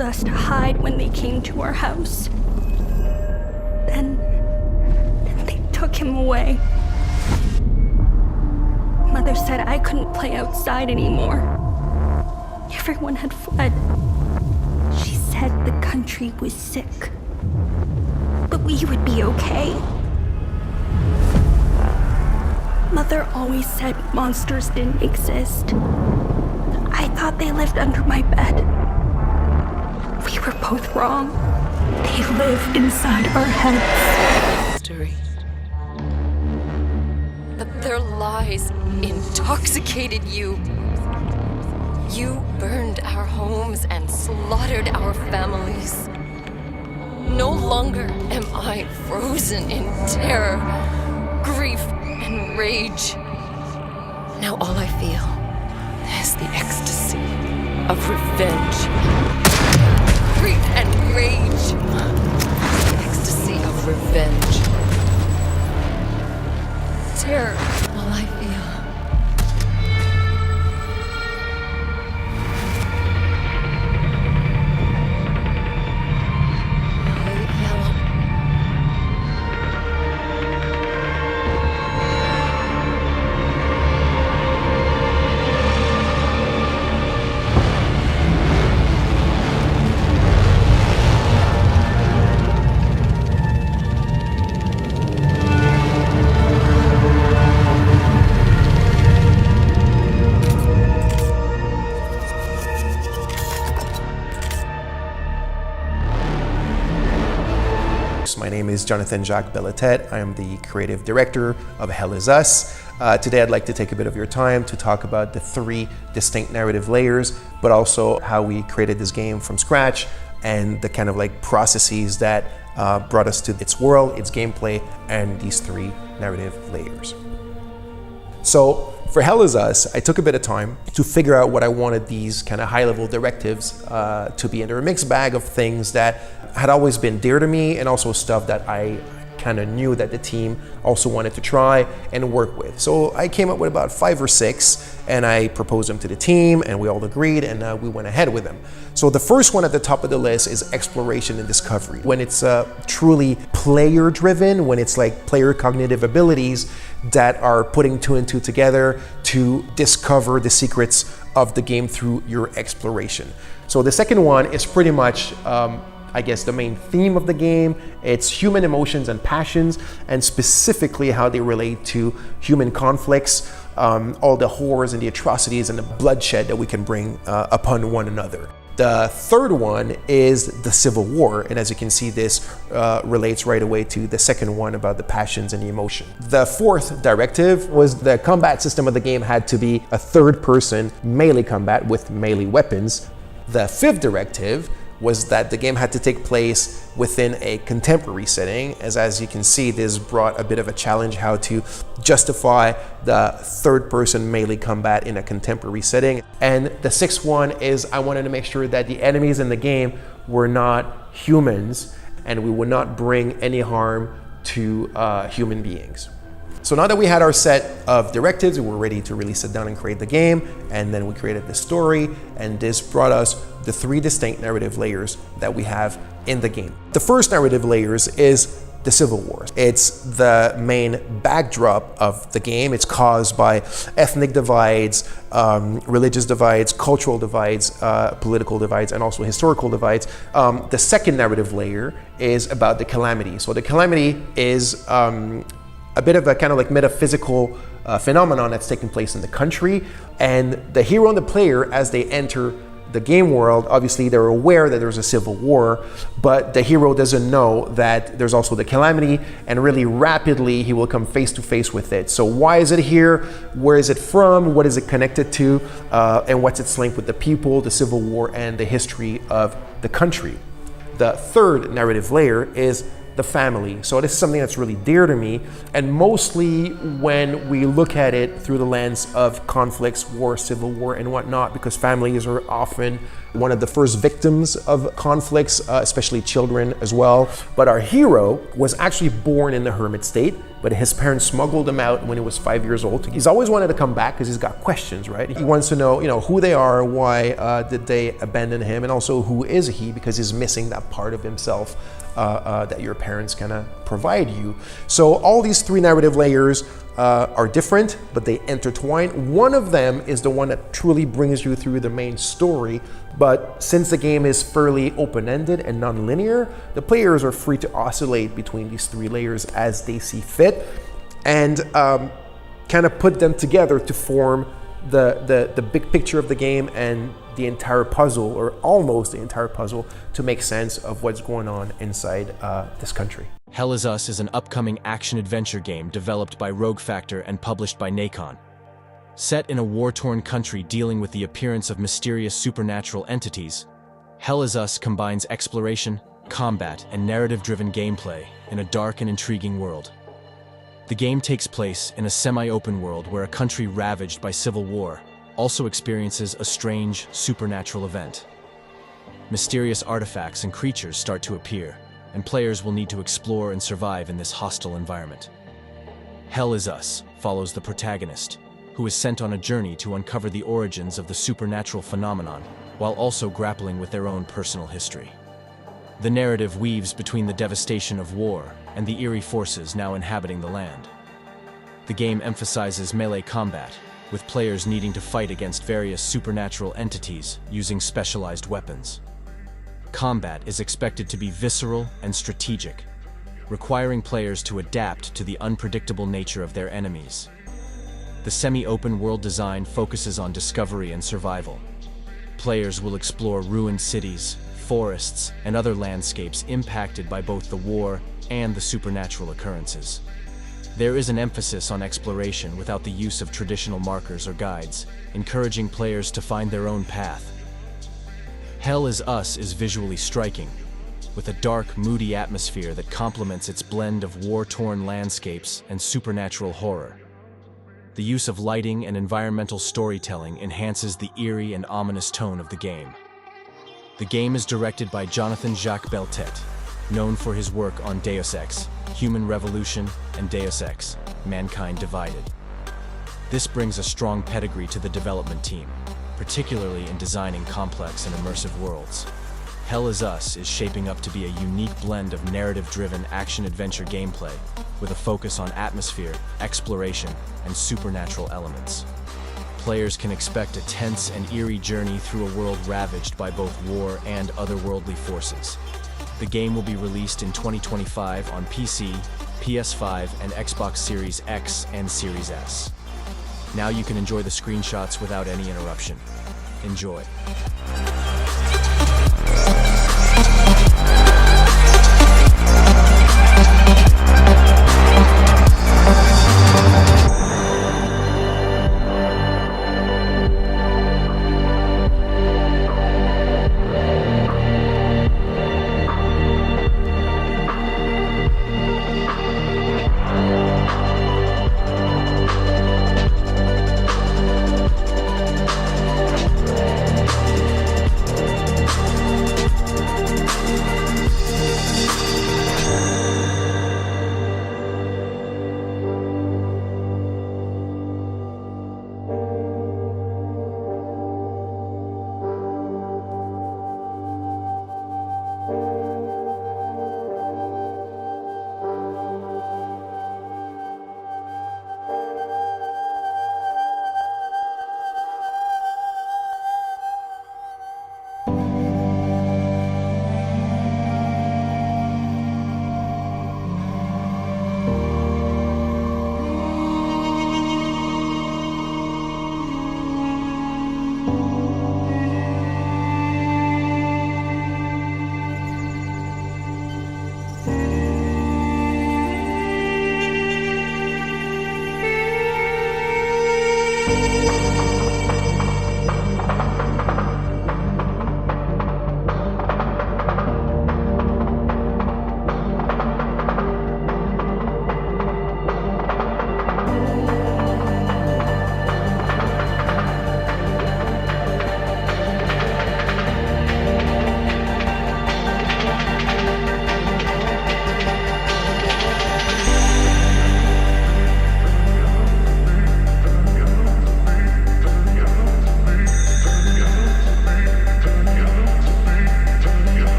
told us to hide when they came to our house. Then they took him away. Mother said I couldn't play outside anymore. Everyone had fled. She said the country was sick, but we would be okay. Mother always said monsters didn't exist. I thought they lived under my bed. We were both wrong. They live inside our heads. History. But their lies intoxicated you. You burned our homes and slaughtered our families. No longer am I frozen in terror, grief, and rage. Now all I feel is the ecstasy of revenge. Grief and rage. The ecstasy of revenge. Terror, all I feel. My name is Jonathan Jacques Bellatet. I am the creative director of Hell Is Us. Today I'd like to take a bit of your time to talk about the 3 distinct narrative layers, but also how we created this game from scratch and the kind of like processes that brought us to its world, its gameplay, and these 3 narrative layers. So for Hell Is Us, I took a bit of time to figure out what I wanted these kind of high-level directives to be. And they're a mixed bag of things that had always been dear to me and also stuff that I kind of knew that the team also wanted to try and work with. So I came up with about 5 or 6 and I proposed them to the team and we all agreed and we went ahead with them. So the first one at the top of the list is exploration and discovery. When it's truly player driven, when it's like player cognitive abilities that are putting 2 and 2 together to discover the secrets of the game through your exploration. So the second one is pretty much I guess the main theme of the game. It's human emotions and passions, and specifically how they relate to human conflicts, all the horrors and the atrocities and the bloodshed that we can bring upon one another. The third one is the Civil War, and as you can see, this relates right away to the second one about the passions and the emotion. The fourth directive was the combat system of the game had to be a third-person melee combat with melee weapons. The fifth directive was that the game had to take place within a contemporary setting. As you can see, this brought a bit of a challenge how to justify the third-person melee combat in a contemporary setting. And the sixth one is I wanted to make sure that the enemies in the game were not humans and we would not bring any harm to human beings. So now that we had our set of directives, we were ready to really sit down and create the game, and then we created the story, and this brought us the 3 distinct narrative layers that we have in the game. The first narrative layers is the Civil War. It's the main backdrop of the game. It's caused by ethnic divides, religious divides, cultural divides, political divides, and also historical divides. The second narrative layer is about the calamity. So the calamity is a bit of a kind of like metaphysical phenomenon that's taking place in the country, and the hero and the player, as they enter the game world, obviously they're aware that there's a civil war, but the hero doesn't know that there's also the calamity, and really rapidly he will come face to face with it. So why is it here? Where is it from? What is it connected to? And what's its link with the people, the civil war, and the history of the country? The third narrative layer is the family. So this is something that's really dear to me, and mostly when we look at it through the lens of conflicts, war, civil war, and whatnot, because families are often one of the first victims of conflicts, especially children as well. But our hero was actually born in the hermit state, but his parents smuggled him out when he was 5 years old. He's always wanted to come back because he's got questions, right? He wants to know, who they are, why did they abandon him, and also who is he, because he's missing that part of himself that your parents kind of provide you. So all these three narrative layers are different, but they intertwine. One of them is the one that truly brings you through the main story, but since the game is fairly open-ended and non-linear, the players are free to oscillate between these three layers as they see fit, and kind of put them together to form the big picture of the game and the entire puzzle, or almost the entire puzzle, to make sense of what's going on inside this country. Hell Is Us is an upcoming action-adventure game developed by Rogue Factor and published by Nacon. Set in a war-torn country dealing with the appearance of mysterious supernatural entities, Hell Is Us combines exploration, combat, and narrative-driven gameplay in a dark and intriguing world. The game takes place in a semi-open world where a country ravaged by civil war also experiences a strange, supernatural event. Mysterious artifacts and creatures start to appear, and players will need to explore and survive in this hostile environment. Hell Is Us follows the protagonist, who is sent on a journey to uncover the origins of the supernatural phenomenon, while also grappling with their own personal history. The narrative weaves between the devastation of war and the eerie forces now inhabiting the land. The game emphasizes melee combat, with players needing to fight against various supernatural entities using specialized weapons. Combat is expected to be visceral and strategic, requiring players to adapt to the unpredictable nature of their enemies. The semi-open world design focuses on discovery and survival. Players will explore ruined cities, forests, and other landscapes impacted by both the war and the supernatural occurrences. There is an emphasis on exploration without the use of traditional markers or guides, encouraging players to find their own path. Hell Is Us is visually striking, with a dark, moody atmosphere that complements its blend of war-torn landscapes and supernatural horror. The use of lighting and environmental storytelling enhances the eerie and ominous tone of the game. The game is directed by Jonathan Jacques Beltet, known for his work on Deus Ex, Human Revolution, and Deus Ex, Mankind Divided. This brings a strong pedigree to the development team, particularly in designing complex and immersive worlds. Hell Is Us is shaping up to be a unique blend of narrative-driven action-adventure gameplay, with a focus on atmosphere, exploration, and supernatural elements. Players can expect a tense and eerie journey through a world ravaged by both war and otherworldly forces. The game will be released in 2025 on PC, PS5, and Xbox Series X and Series S. Now you can enjoy the screenshots without any interruption. Enjoy.